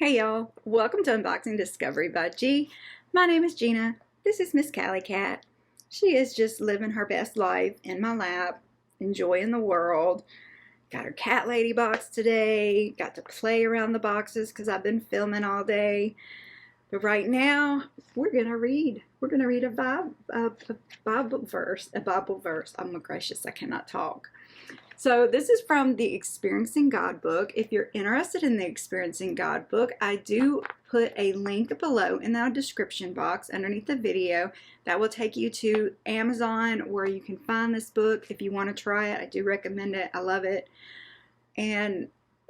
Hey y'all, welcome to Unboxing Discovery by G. My name is Gina. This is Miss Callie Cat. She is just living her best life in my lap, enjoying the world. Got her cat lady box today, got to play around the boxes because I've been filming all day. But right now, we're gonna read. We're gonna read a Bible verse. Oh my gracious, I cannot talk. So this is from the Experiencing God book. If you're interested in the Experiencing God book, I do put a link below in the description box underneath the video that will take you to Amazon where you can find this book. If you want to try it, I do recommend it. I love it. And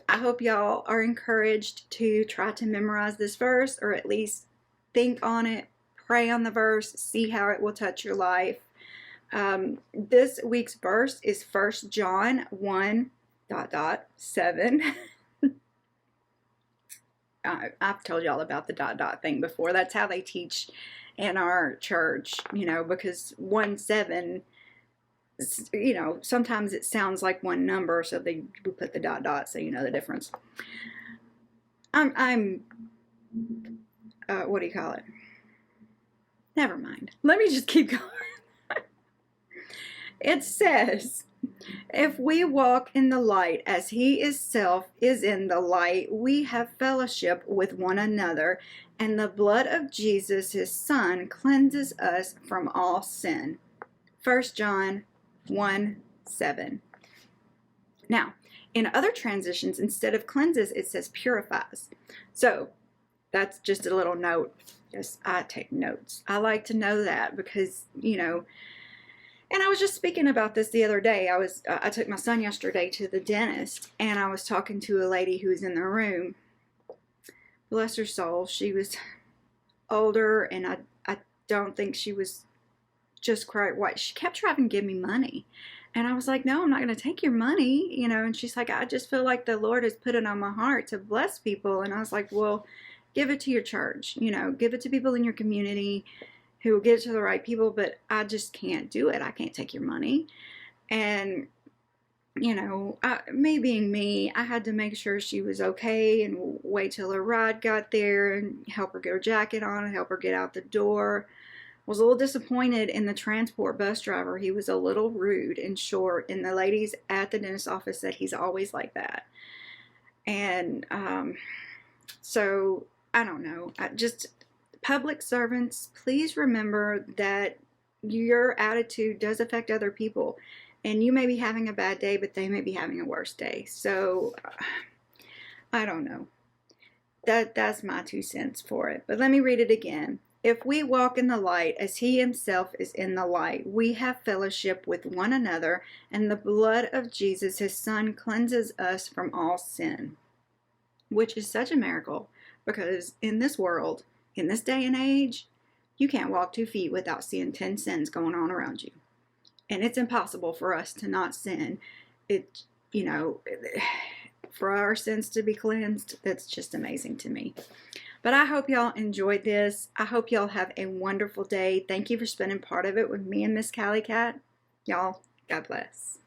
I hope y'all are encouraged to try to memorize this verse, or at least think on it, pray on the verse, see how it will touch your life. This week's verse is 1 John 1:7. I've told y'all about the ... thing before. That's how they teach in our church, you know, because 1:7, you know, sometimes it sounds like one number, so they put the ... so you know the difference. What do you call it? Never mind. Let me just keep going. It says, if we walk in the light as he himself is in the light, we have fellowship with one another, and the blood of Jesus, his son, cleanses us from all sin. 1 John 1:7. Now, in other transitions, instead of cleanses, it says purifies. So, that's just a little note. Yes, I take notes. I like to know that because, you know, and I was just speaking about this the other day. I took my son yesterday to the dentist, and I was talking to a lady who was in the room. Bless her soul. She was older, and I don't think she was just quite white. She kept trying to give me money. And I was like, no, I'm not going to take your money, you know. And she's like, I just feel like the Lord has put it on my heart to bless people. And I was like, well, give it to your church, you know, give it to people in your community who will get it to the right people, but I just can't do it. I can't take your money. And, you know, me being me, I had to make sure she was okay and wait till her ride got there and help her get her jacket on and help her get out the door. Was a little disappointed in the transport bus driver. He was a little rude and short, and the ladies at the dentist office said he's always like that. And so, I don't know. Public servants, please remember that your attitude does affect other people, and you may be having a bad day, but they may be having a worse day. So I don't know. That's my 2 cents for it. But let me read it again. If we walk in the light as he himself is in the light, we have fellowship with one another, and the blood of Jesus, his son, cleanses us from all sin. Which is such a miracle, because in this world, in this day and age, you can't walk 2 feet without seeing 10 sins going on around you. And it's impossible for us to not sin. It, you know, for our sins to be cleansed, that's just amazing to me. But I hope y'all enjoyed this. I hope y'all have a wonderful day. Thank you for spending part of it with me and Miss Callie Cat. Y'all, God bless.